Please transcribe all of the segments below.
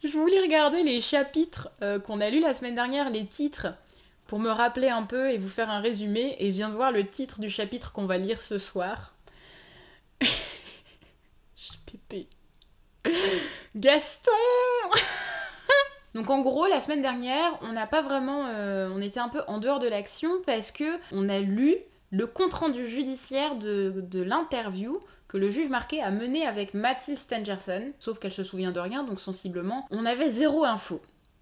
Je voulais regarder les chapitres qu'on a lus la semaine dernière, les titres, pour me rappeler un peu et vous faire un résumé, et je viens de voir le titre du chapitre qu'on va lire ce soir. Pépé. Gaston. Donc en gros, la semaine dernière, on n'a pas vraiment... on était un peu en dehors de l'action parce que on a lu le compte-rendu judiciaire de l'interview que le juge Marquet a mené avec Mathilde Stangerson, sauf qu'elle se souvient de rien, donc sensiblement, on avait zéro info.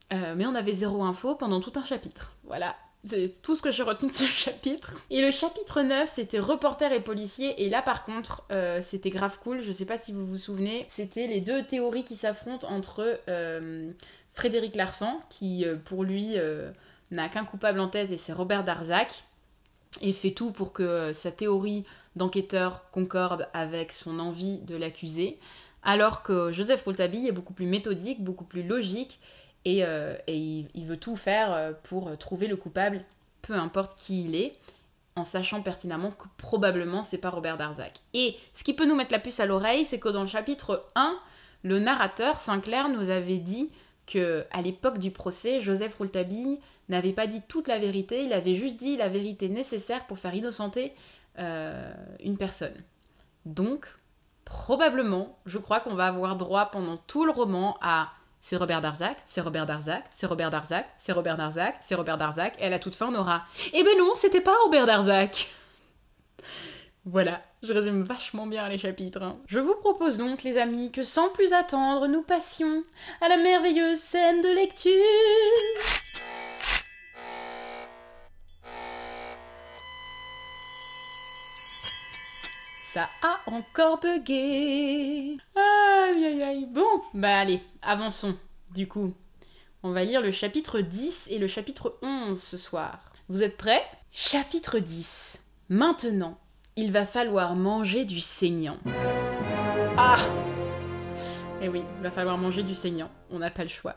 Mais on avait zéro info pendant tout un chapitre. Voilà. C'est tout ce que j'ai retenu de ce chapitre. Et le chapitre 9, c'était reporter et policier. Et là, par contre, c'était grave cool. Je sais pas si vous vous souvenez. C'était les deux théories qui s'affrontent entre Frédéric Larsan, qui, pour lui, n'a qu'un coupable en tête, et c'est Robert Darzac, et fait tout pour que sa théorie d'enquêteur concorde avec son envie de l'accuser. Alors que Joseph Rouletabille est beaucoup plus méthodique, beaucoup plus logique, et il veut tout faire pour trouver le coupable, peu importe qui il est, en sachant pertinemment que probablement c'est pas Robert Darzac. Et ce qui peut nous mettre la puce à l'oreille, c'est que dans le chapitre 1, le narrateur, Sinclair, nous avait dit que à l'époque du procès, Joseph Rouletabille n'avait pas dit toute la vérité, il avait juste dit la vérité nécessaire pour faire innocenter une personne. Donc, probablement, je crois qu'on va avoir droit pendant tout le roman à c'est Robert Darzac, c'est Robert Darzac, c'est Robert Darzac, c'est Robert Darzac, c'est Robert Darzac, et à la toute fin on aura eh ben non, c'était pas Robert Darzac. Voilà, je résume vachement bien les chapitres. Hein. Je vous propose donc, les amis, que sans plus attendre, nous passions à la merveilleuse scène de lecture. Ça a encore bugué. Aïe aïe aïe. Bon, bah allez, avançons. Du coup, on va lire le chapitre 10 et le chapitre 11 ce soir. Vous êtes prêts? Chapitre 10. Maintenant, il va falloir manger du saignant. Ah! Eh oui, il va falloir manger du saignant. On n'a pas le choix.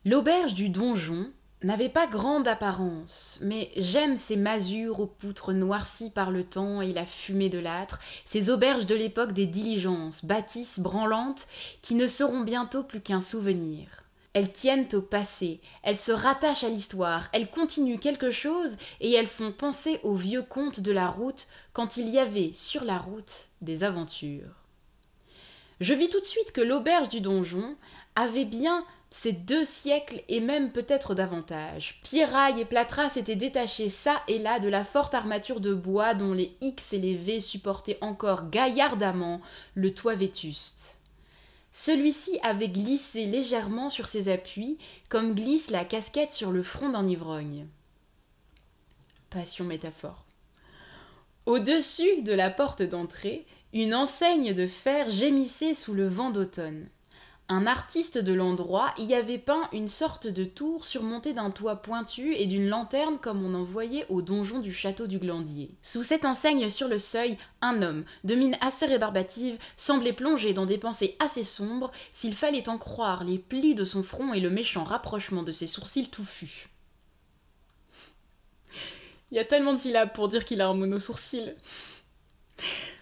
L'auberge du donjon n'avait pas grande apparence, mais j'aime ces masures aux poutres noircies par le temps et la fumée de l'âtre, ces auberges de l'époque des diligences, bâtisses branlantes, qui ne seront bientôt plus qu'un souvenir. Elles tiennent au passé, elles se rattachent à l'histoire, elles continuent quelque chose et elles font penser aux vieux contes de la route quand il y avait, sur la route, des aventures. Je vis tout de suite que l'auberge du donjon avait bien ces 2 siècles et même peut-être davantage. Pierraille et plâtras s'étaient détachés çà et là de la forte armature de bois dont les X et les V supportaient encore gaillardement le toit vétuste. Celui-ci avait glissé légèrement sur ses appuis, comme glisse la casquette sur le front d'un ivrogne. Passion métaphore. Au-dessus de la porte d'entrée, une enseigne de fer gémissait sous le vent d'automne. Un artiste de l'endroit y avait peint une sorte de tour surmontée d'un toit pointu et d'une lanterne comme on en voyait au donjon du château du Glandier. Sous cette enseigne sur le seuil, un homme, de mine assez rébarbative, semblait plongé dans des pensées assez sombres, s'il fallait en croire les plis de son front et le méchant rapprochement de ses sourcils touffus. Il y a tellement de syllabes pour dire qu'il a un monosourcil.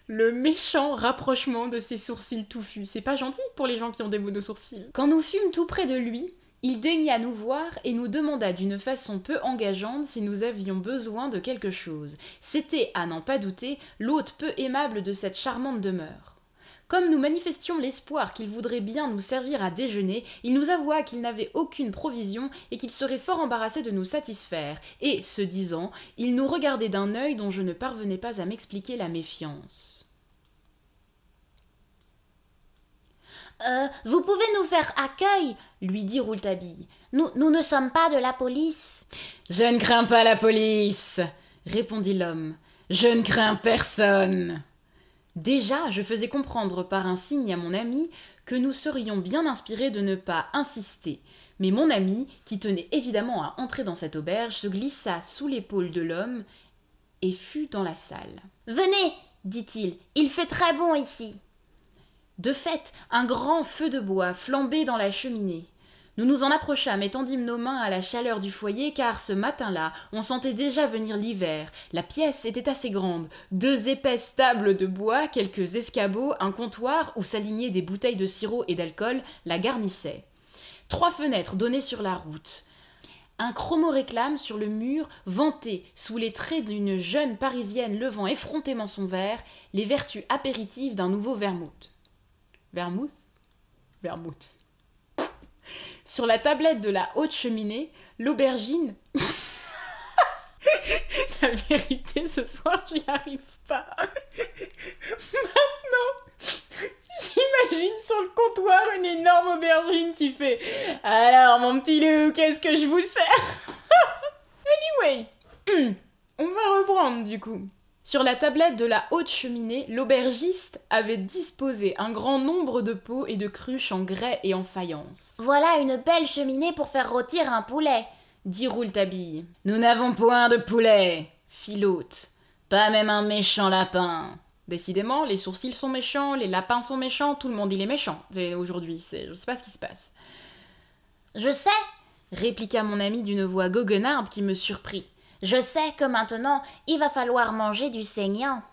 Le méchant rapprochement de ses sourcils touffus. C'est pas gentil pour les gens qui ont des monosourcils. Quand nous fûmes tout près de lui, il daigna nous voir et nous demanda d'une façon peu engageante si nous avions besoin de quelque chose. C'était, à n'en pas douter, l'hôte peu aimable de cette charmante demeure. Comme nous manifestions l'espoir qu'il voudrait bien nous servir à déjeuner, il nous avoua qu'il n'avait aucune provision et qu'il serait fort embarrassé de nous satisfaire, et, ce disant, il nous regardait d'un œil dont je ne parvenais pas à m'expliquer la méfiance. Vous pouvez nous faire accueil, lui dit Rouletabille. Nous ne sommes pas de la police. Je ne crains pas la police, répondit l'homme. Je ne crains personne. Déjà, je faisais comprendre par un signe à mon ami que nous serions bien inspirés de ne pas insister. Mais mon ami, qui tenait évidemment à entrer dans cette auberge, se glissa sous l'épaule de l'homme et fut dans la salle. « Venez, dit-il, il fait très bon ici. » De fait, un grand feu de bois flambait dans la cheminée. Nous nous en approchâmes et tendîmes nos mains à la chaleur du foyer, car ce matin-là, on sentait déjà venir l'hiver. La pièce était assez grande. 2 épaisses tables de bois, quelques escabeaux, un comptoir où s'alignaient des bouteilles de sirop et d'alcool la garnissaient. 3 fenêtres donnaient sur la route. Un chromoréclame sur le mur vantait, sous les traits d'une jeune Parisienne levant effrontément son verre, les vertus apéritives d'un nouveau vermouth. Vermouth ? Vermouth. Sur la tablette de la haute cheminée, l'aubergine... La vérité, ce soir, j'y arrive pas. Maintenant, j'imagine sur le comptoir une énorme aubergine qui fait « Alors, mon petit loup, qu'est-ce que je vous sers ?» Anyway, on va reprendre du coup. Sur la tablette de la haute cheminée, l'aubergiste avait disposé un grand nombre de pots et de cruches en grès et en faïence. « Voilà une belle cheminée pour faire rôtir un poulet !» dit Rouletabille. « Nous n'avons point de poulet !» fit l'hôte. « Pas même un méchant lapin !» Décidément, les sourcils sont méchants, les lapins sont méchants, tout le monde il est méchant. Aujourd'hui, je sais pas ce qui se passe. « Je sais !» répliqua mon ami d'une voix goguenarde qui me surprit. « Je sais que maintenant, il va falloir manger du saignant. »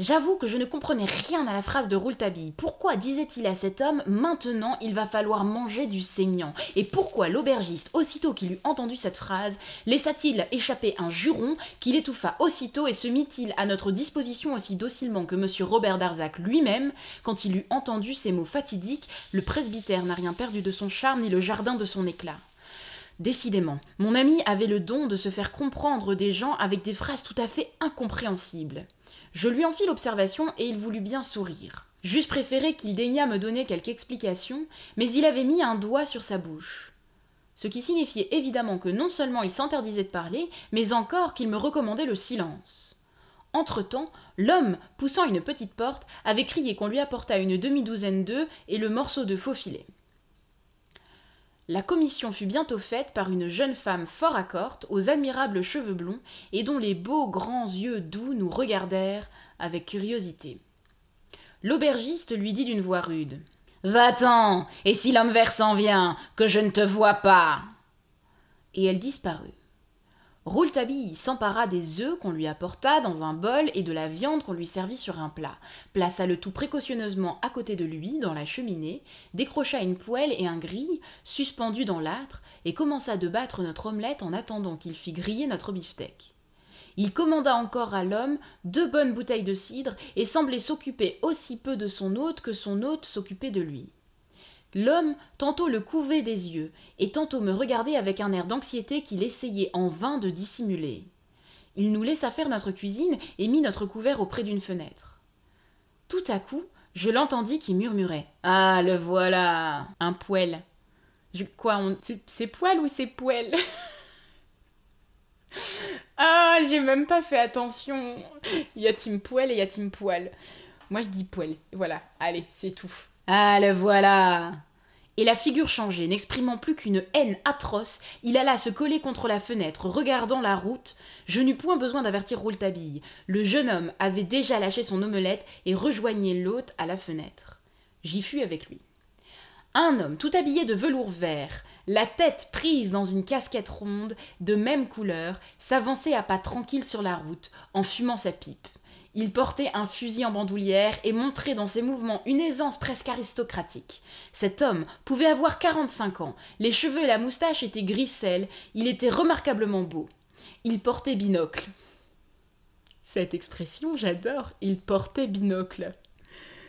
J'avoue que je ne comprenais rien à la phrase de Rouletabille. Pourquoi disait-il à cet homme « Maintenant, il va falloir manger du saignant » Et pourquoi l'aubergiste, aussitôt qu'il eut entendu cette phrase, laissa-t-il échapper un juron qu'il étouffa aussitôt et se mit-il à notre disposition aussi docilement que M. Robert Darzac lui-même, quand il eut entendu ces mots fatidiques, le presbytère n'a rien perdu de son charme ni le jardin de son éclat. Décidément, mon ami avait le don de se faire comprendre des gens avec des phrases tout à fait incompréhensibles. Je lui en fis l'observation et il voulut bien sourire. J'eusse préféré qu'il daignât me donner quelque explication, mais il avait mis un doigt sur sa bouche. Ce qui signifiait évidemment que non seulement il s'interdisait de parler, mais encore qu'il me recommandait le silence. Entre-temps, l'homme, poussant une petite porte, avait crié qu'on lui apportât une demi-douzaine d'œufs et le morceau de faux filet. La commission fut bientôt faite par une jeune femme fort accorte, aux admirables cheveux blonds, et dont les beaux grands yeux doux nous regardèrent avec curiosité. L'aubergiste lui dit d'une voix rude « Va-t'en, et si l'homme vert s'en vient, que je ne te vois pas !» Et elle disparut. Rouletabille s'empara des œufs qu'on lui apporta dans un bol et de la viande qu'on lui servit sur un plat, plaça le tout précautionneusement à côté de lui, dans la cheminée, décrocha une poêle et un grille, suspendus dans l'âtre, et commença de battre notre omelette en attendant qu'il fît griller notre beefsteak. Il commanda encore à l'homme 2 bonnes bouteilles de cidre et semblait s'occuper aussi peu de son hôte que son hôte s'occupait de lui. L'homme tantôt le couvait des yeux, et tantôt me regardait avec un air d'anxiété qu'il essayait en vain de dissimuler. Il nous laissa faire notre cuisine et mit notre couvert auprès d'une fenêtre. Tout à coup, je l'entendis qui murmurait « Ah, le voilà !» Un poêle. C'est poêle ou c'est poêle? Ah, j'ai même pas fait attention. Il y a team poêle et il y a team poêle. Moi, je dis poêle. Voilà, allez, c'est tout. Ah, le voilà! Et la figure changeait, n'exprimant plus qu'une haine atroce, il alla se coller contre la fenêtre, regardant la route. Je n'eus point besoin d'avertir Rouletabille. Le jeune homme avait déjà lâché son omelette et rejoignait l'hôte à la fenêtre. J'y fus avec lui. Un homme tout habillé de velours vert, la tête prise dans une casquette ronde de même couleur, s'avançait à pas tranquilles sur la route, en fumant sa pipe. Il portait un fusil en bandoulière et montrait dans ses mouvements une aisance presque aristocratique. Cet homme pouvait avoir 45 ans, les cheveux et la moustache étaient gris-sel, il était remarquablement beau. Il portait binocle. Cette expression, j'adore, il portait binocle.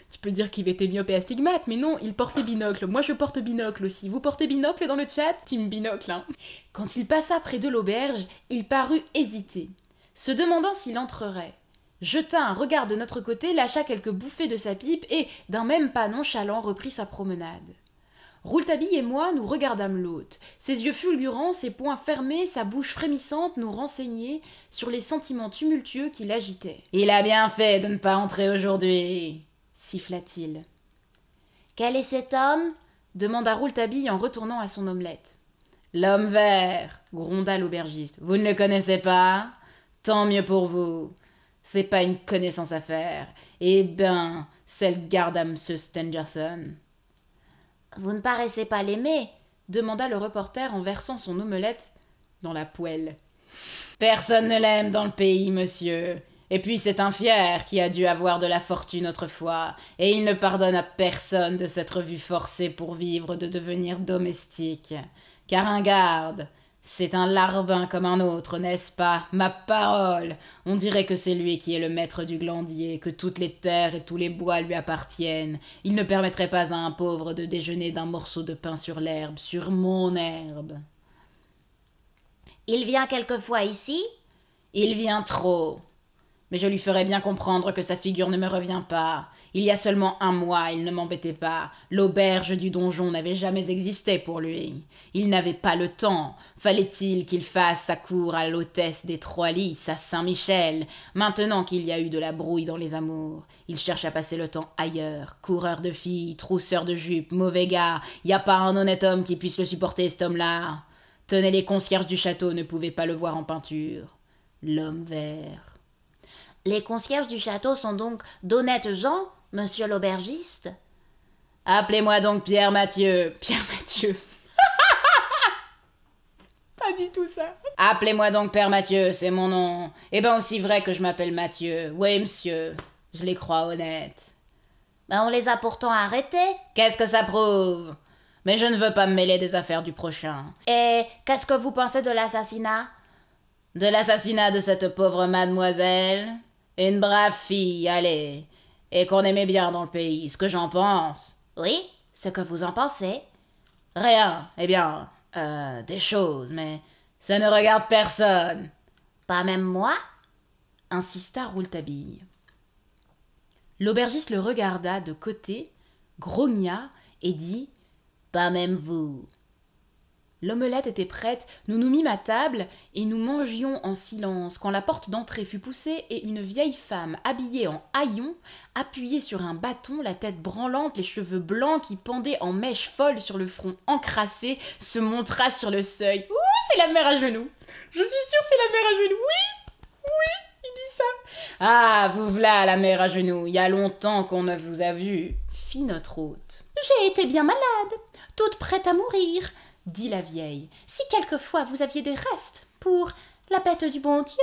Tu peux dire qu'il était myope et astigmate, mais non, il portait binocle. Moi, je porte binocle aussi. Vous portez binocle dans le chat? Team binocle, hein. Quand il passa près de l'auberge, il parut hésiter, se demandant s'il entrerait. Jeta un regard de notre côté, lâcha quelques bouffées de sa pipe et, d'un même pas nonchalant, reprit sa promenade. Rouletabille et moi, nous regardâmes l'hôte. Ses yeux fulgurants, ses poings fermés, sa bouche frémissante nous renseignaient sur les sentiments tumultueux qui l'agitaient. « Il a bien fait de ne pas entrer aujourd'hui !» siffla-t-il. « Quel est cet homme ?» demanda Rouletabille en retournant à son omelette. « L'homme vert !» gronda l'aubergiste. « Vous ne le connaissez pas? Tant mieux pour vous. C'est pas une connaissance à faire. Eh ben, c'est le garde à M. Stangerson. » « Vous ne paraissez pas l'aimer. demanda le reporter en versant son omelette dans la poêle. Personne ne l'aime dans le pays, monsieur. Et puis c'est un fier qui a dû avoir de la fortune autrefois, et il ne pardonne à personne de s'être vu forcé pour vivre de devenir domestique. Car un garde, c'est un larbin comme un autre, n'est-ce pas? Ma parole! On dirait que c'est lui qui est le maître du glandier, que toutes les terres et tous les bois lui appartiennent. Il ne permettrait pas à un pauvre de déjeuner d'un morceau de pain sur l'herbe, sur mon herbe. Il vient quelquefois ici? Il vient trop. Mais je lui ferai bien comprendre que sa figure ne me revient pas. Il y a seulement un mois, il ne m'embêtait pas. L'auberge du donjon n'avait jamais existé pour lui. Il n'avait pas le temps. Fallait-il qu'il fasse sa cour à l'hôtesse des Trois Lys, à Saint-Michel, maintenant qu'il y a eu de la brouille dans les amours? Il cherche à passer le temps ailleurs. Coureur de filles, trousseur de jupes, mauvais gars. Y a pas un honnête homme qui puisse le supporter, cet homme-là. Tenez, les concierges du château ne pouvaient pas le voir en peinture. L'homme vert. Les concierges du château sont donc d'honnêtes gens, monsieur l'aubergiste? Appelez-moi donc Pierre Mathieu. Pierre Mathieu. Pas du tout ça. Appelez-moi donc Père Mathieu, c'est mon nom. Eh ben aussi vrai que je m'appelle Mathieu. Oui, monsieur. Je les crois honnêtes. Ben on les a pourtant arrêtés. Qu'est-ce que ça prouve? Mais je ne veux pas me mêler des affaires du prochain. Et qu'est-ce que vous pensez de l'assassinat? De l'assassinat de cette pauvre mademoiselle? Une brave fille, allez. Et qu'on aimait bien dans le pays, ce que j'en pense. Oui, ce que vous en pensez. Rien, eh bien, des choses, mais ça ne regarde personne. Pas même moi? Insista Rouletabille. L'aubergiste le regarda de côté, grogna et dit « Pas même vous ». L'omelette était prête, nous nous mîmes à table et nous mangions en silence quand la porte d'entrée fut poussée et une vieille femme habillée en haillons, appuyée sur un bâton, la tête branlante, les cheveux blancs qui pendaient en mèches folles sur le front encrassé, se montra sur le seuil. « Ouh, c'est la mère à genoux! Je suis sûre c'est la mère à genoux! Oui! Oui! Il dit ça! Ah, vous v'là, la mère à genoux! Il y a longtemps qu'on ne vous a vu! » fit notre hôte. « J'ai été bien malade, toute prête à mourir. » dit la vieille, « si quelquefois vous aviez des restes pour la bête du bon Dieu. »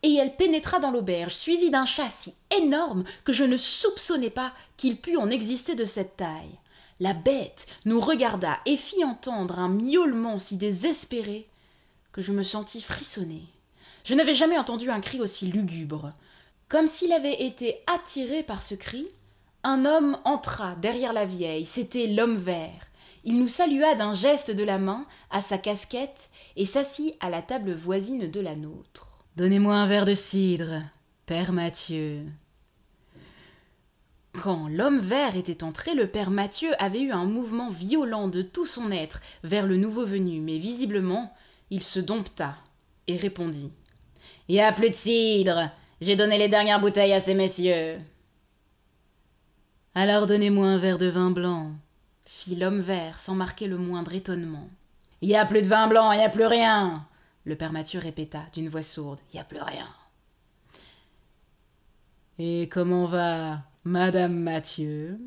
Et elle pénétra dans l'auberge, suivie d'un chat si énorme que je ne soupçonnais pas qu'il pût en exister de cette taille. La bête nous regarda et fit entendre un miaulement si désespéré que je me sentis frissonner. Je n'avais jamais entendu un cri aussi lugubre. Comme s'il avait été attiré par ce cri, un homme entra derrière la vieille, c'était l'homme vert. Il nous salua d'un geste de la main à sa casquette et s'assit à la table voisine de la nôtre. « Donnez-moi un verre de cidre, Père Mathieu. » Quand l'homme vert était entré, le Père Mathieu avait eu un mouvement violent de tout son être vers le nouveau venu, mais visiblement, il se dompta et répondit « Il n'y a plus de cidre, j'ai donné les dernières bouteilles à ces messieurs. »« Alors donnez-moi un verre de vin blanc. » fit l'homme vert sans marquer le moindre étonnement. « Il n'y a plus de vin blanc, il n'y a plus rien !» Le Père Mathieu répéta d'une voix sourde. « Il n'y a plus rien. » « Et comment va Madame Mathieu ?»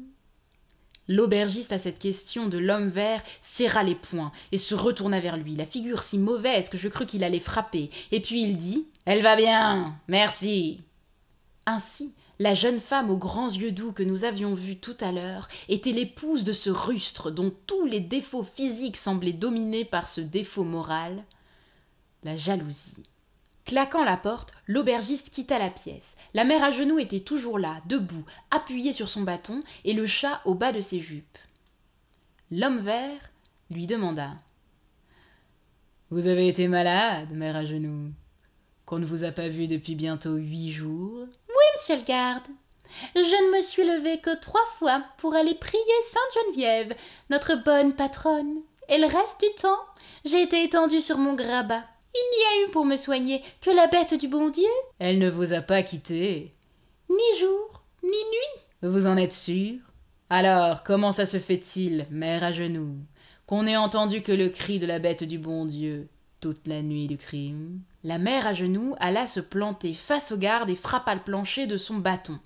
L'aubergiste à cette question de l'homme vert serra les poings et se retourna vers lui, la figure si mauvaise que je crus qu'il allait frapper. Et puis il dit « Elle va bien, merci. » Ainsi, la jeune femme aux grands yeux doux que nous avions vue tout à l'heure était l'épouse de ce rustre dont tous les défauts physiques semblaient dominés par ce défaut moral, la jalousie. Claquant la porte, l'aubergiste quitta la pièce. La mère à genoux était toujours là, debout, appuyée sur son bâton, et le chat au bas de ses jupes. L'homme vert lui demanda « Vous avez été malade, mère à genoux, qu'on ne vous a pas vue depuis bientôt 8 jours ?» « Oui, monsieur le garde. Je ne me suis levée que 3 fois pour aller prier Sainte Geneviève, notre bonne patronne. Et le reste du temps, j'ai été étendue sur mon grabat. Il n'y a eu pour me soigner que la bête du bon Dieu. » « Elle ne vous a pas quitté. »« Ni jour, ni nuit. » »« Vous en êtes sûr? Alors, comment ça se fait-il, mère à genoux, qu'on n'ait entendu que le cri de la bête du bon Dieu toute la nuit du crime ?» La mère à genoux alla se planter face au garde et frappa le plancher de son bâton.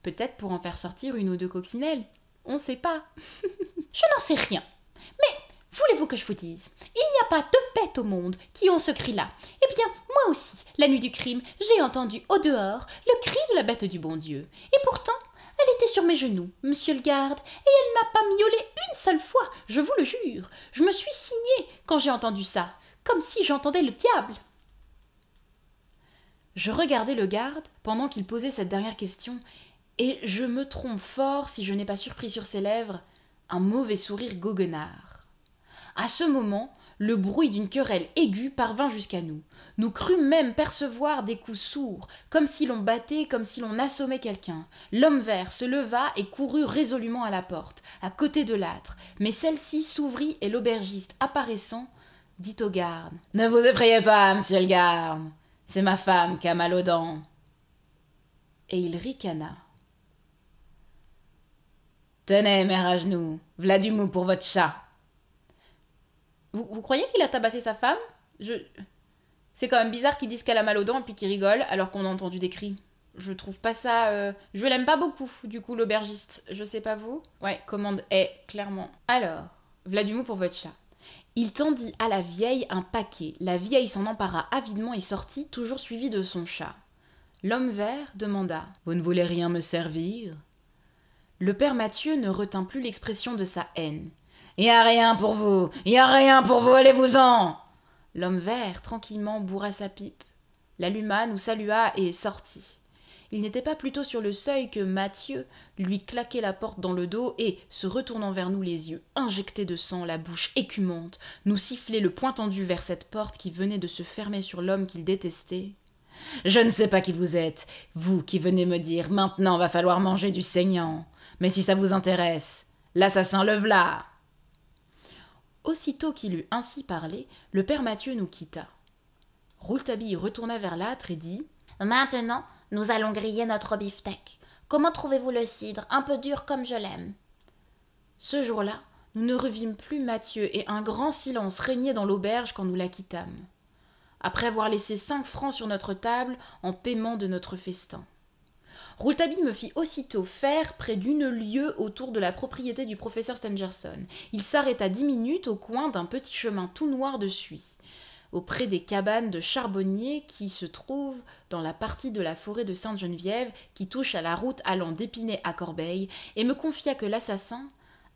Peut-être pour en faire sortir 1 ou 2 coccinelles. On ne sait pas. « Je n'en sais rien. Mais voulez-vous que je vous dise. Il n'y a pas deux bêtes au monde qui ont ce cri-là. Eh bien, moi aussi, la nuit du crime, j'ai entendu au dehors le cri de la bête du bon Dieu. Et pourtant, elle était sur mes genoux, monsieur le garde, et elle n'a pas miaulé une seule fois, je vous le jure. Je me suis signée quand j'ai entendu ça, comme si j'entendais le diable. Je regardais le garde pendant qu'il posait cette dernière question, et je me trompe fort si je n'ai pas surpris sur ses lèvres un mauvais sourire goguenard. À ce moment, le bruit d'une querelle aiguë parvint jusqu'à nous. Nous crûmes même percevoir des coups sourds, comme si l'on battait, comme si l'on assommait quelqu'un. L'homme vert se leva et courut résolument à la porte, à côté de l'âtre, mais celle-ci s'ouvrit et l'aubergiste, apparaissant, dit au garde : « Ne vous effrayez pas, monsieur le garde, c'est ma femme qui a mal aux dents. » Et il ricana. « Tenez, mère à genoux, v'là du mou pour votre chat. » Vous croyez qu'il a tabassé sa femme ? C'est quand même bizarre qu'ils disent qu'elle a mal aux dents et puis qu'ils rigolent alors qu'on a entendu des cris. Je trouve pas ça... Je l'aime pas beaucoup, du coup, l'aubergiste. Je sais pas vous. Ouais, commande est, clairement. Alors, v'là du mou pour votre chat. Il tendit à la vieille un paquet. La vieille s'en empara avidement et sortit, toujours suivie de son chat. L'homme vert demanda : « Vous ne voulez rien me servir ?» Le père Mathieu ne retint plus l'expression de sa haine. « Y a rien pour vous, allez-vous-en !» L'homme vert, tranquillement, bourra sa pipe, l'alluma, nous salua et sortit. Il n'était pas plutôt sur le seuil que Mathieu lui claquait la porte dans le dos et, se retournant vers nous les yeux injectés de sang, la bouche écumante, nous sifflait le poing tendu vers cette porte qui venait de se fermer sur l'homme qu'il détestait. « Je ne sais pas qui vous êtes, vous qui venez me dire « Maintenant, va falloir manger du saignant. » Mais si ça vous intéresse, l'assassin le v'là !» Aussitôt qu'il eut ainsi parlé, le père Mathieu nous quitta. Rouletabille retourna vers l'âtre et dit : « Maintenant, nous allons griller notre beefsteak. Comment trouvez-vous le cidre, un peu dur comme je l'aime ?» Ce jour-là, nous ne revîmes plus Mathieu et un grand silence régnait dans l'auberge quand nous la quittâmes, après avoir laissé 5 francs sur notre table en paiement de notre festin. Rouletabille me fit aussitôt faire près d'une lieue autour de la propriété du professeur Stangerson. Il s'arrêta 10 minutes au coin d'un petit chemin tout noir de suie, auprès des cabanes de charbonniers qui se trouvent dans la partie de la forêt de Sainte-Geneviève qui touche à la route allant d'Épinay à Corbeil, et me confia que l'assassin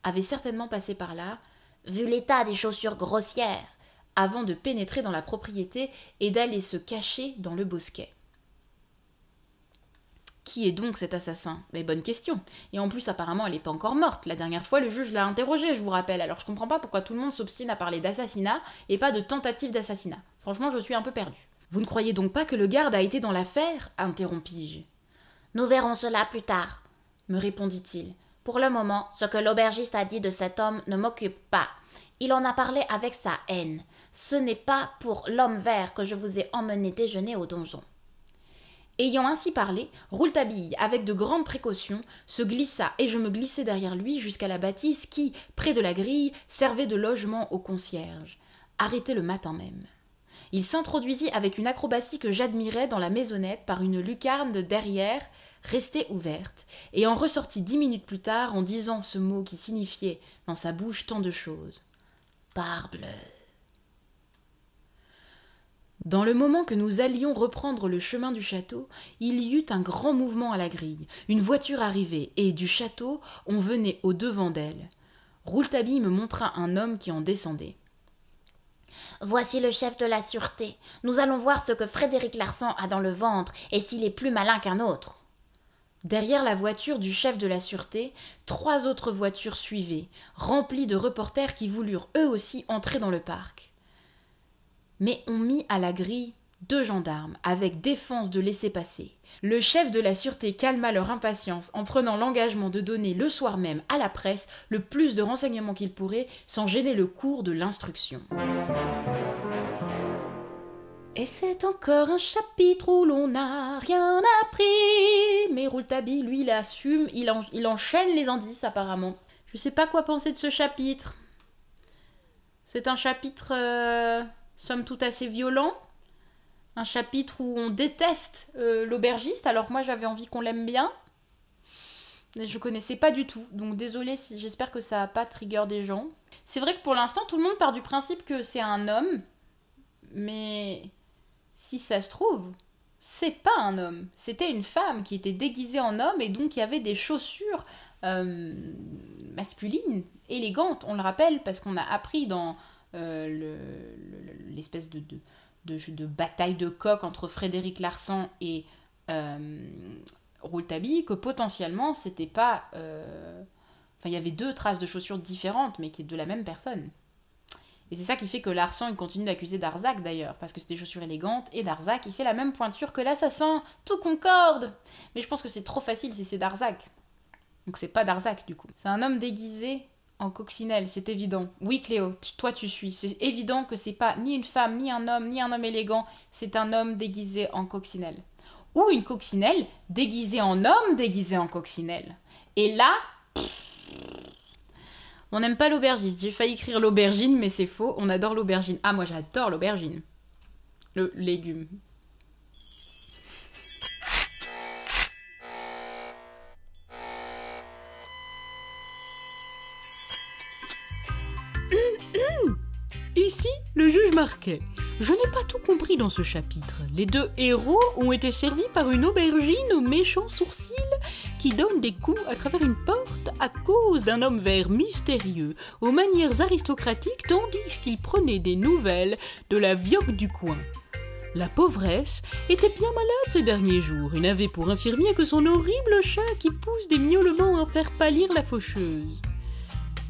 avait certainement passé par là, vu l'état des chaussures grossières, avant de pénétrer dans la propriété et d'aller se cacher dans le bosquet. Qui est donc cet assassin ? Mais bonne question. Et en plus, apparemment, elle n'est pas encore morte. La dernière fois, le juge l'a interrogée, je vous rappelle. Alors je comprends pas pourquoi tout le monde s'obstine à parler d'assassinat et pas de tentative d'assassinat. Franchement, je suis un peu perdue. Vous ne croyez donc pas que le garde a été dans l'affaire ? Interrompis-je. Nous verrons cela plus tard, me répondit-il. Pour le moment, ce que l'aubergiste a dit de cet homme ne m'occupe pas. Il en a parlé avec sa haine. Ce n'est pas pour l'homme vert que je vous ai emmené déjeuner au donjon. Ayant ainsi parlé, Rouletabille, avec de grandes précautions, se glissa et je me glissai derrière lui jusqu'à la bâtisse qui, près de la grille, servait de logement au concierge, arrêté le matin même. Il s'introduisit avec une acrobatie que j'admirais dans la maisonnette par une lucarne de derrière, restée ouverte, et en ressortit 10 minutes plus tard en disant ce mot qui signifiait dans sa bouche tant de choses. « Parbleu !» Dans le moment que nous allions reprendre le chemin du château, il y eut un grand mouvement à la grille. Une voiture arrivait, et du château, on venait au-devant d'elle. Rouletabille me montra un homme qui en descendait. « Voici le chef de la sûreté. Nous allons voir ce que Frédéric Larsan a dans le ventre, et s'il est plus malin qu'un autre. » Derrière la voiture du chef de la sûreté, 3 autres voitures suivaient, remplies de reporters qui voulurent eux aussi entrer dans le parc. Mais on mit à la grille 2 gendarmes, avec défense de laisser passer. Le chef de la sûreté calma leur impatience en prenant l'engagement de donner le soir même à la presse le plus de renseignements qu'il pourrait, sans gêner le cours de l'instruction. Et c'est encore un chapitre où l'on n'a rien appris. Mais Rouletabille, lui, il assume, il enchaîne les indices apparemment. Je sais pas quoi penser de ce chapitre. C'est un chapitre... somme toute assez violent, un chapitre où on déteste l'aubergiste, alors que moi j'avais envie qu'on l'aime bien. Je connaissais pas du tout, donc désolée, j'espère que ça a pas trigger des gens. C'est vrai que pour l'instant, tout le monde part du principe que c'est un homme, mais si ça se trouve, c'est pas un homme. C'était une femme qui était déguisée en homme et donc il y avait des chaussures masculines, élégantes, on le rappelle, parce qu'on a appris dans l'espèce de bataille de coq entre Frédéric Larsan et Rouletabille, que potentiellement c'était pas... Enfin, il y avait 2 traces de chaussures différentes, mais qui est de la même personne. Et c'est ça qui fait que Larsan, il continue d'accuser Darzac d'ailleurs, parce que c'est des chaussures élégantes, et Darzac, il fait la même pointure que l'assassin. Tout concorde. Mais je pense que c'est trop facile si c'est Darzac. Donc c'est pas Darzac, du coup. C'est un homme déguisé en coccinelle, c'est évident. Oui, Cléo, toi tu suis. C'est évident que c'est pas ni une femme, ni un homme élégant. C'est un homme déguisé en coccinelle. Ou une coccinelle déguisée en homme déguisé en coccinelle. Et là... On n'aime pas l'aubergiste. J'ai failli écrire l'aubergine, mais c'est faux. On adore l'aubergine. Ah, moi j'adore l'aubergine. Le légume. Ici, le juge Marquet. Je n'ai pas tout compris dans ce chapitre. Les 2 héros ont été servis par une aubergine aux méchants sourcils qui donne des coups à travers une porte à cause d'un homme vert mystérieux aux manières aristocratiques tandis qu'il prenait des nouvelles de la vioque du coin. La pauvresse était bien malade ces derniers jours et n'avait pour infirmier que son horrible chat qui pousse des miaulements à faire pâlir la faucheuse.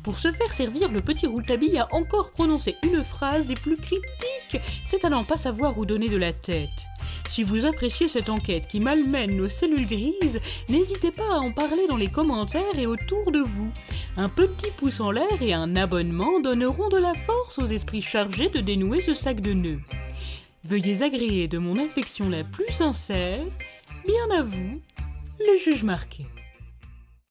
Pour se faire servir, le petit Rouletabille a encore prononcé une phrase des plus critiques, c'est à n'en pas savoir où donner de la tête. Si vous appréciez cette enquête qui malmène nos cellules grises, n'hésitez pas à en parler dans les commentaires et autour de vous. Un petit pouce en l'air et un abonnement donneront de la force aux esprits chargés de dénouer ce sac de nœuds. Veuillez agréer de mon affection la plus sincère, bien à vous, le juge Marquet.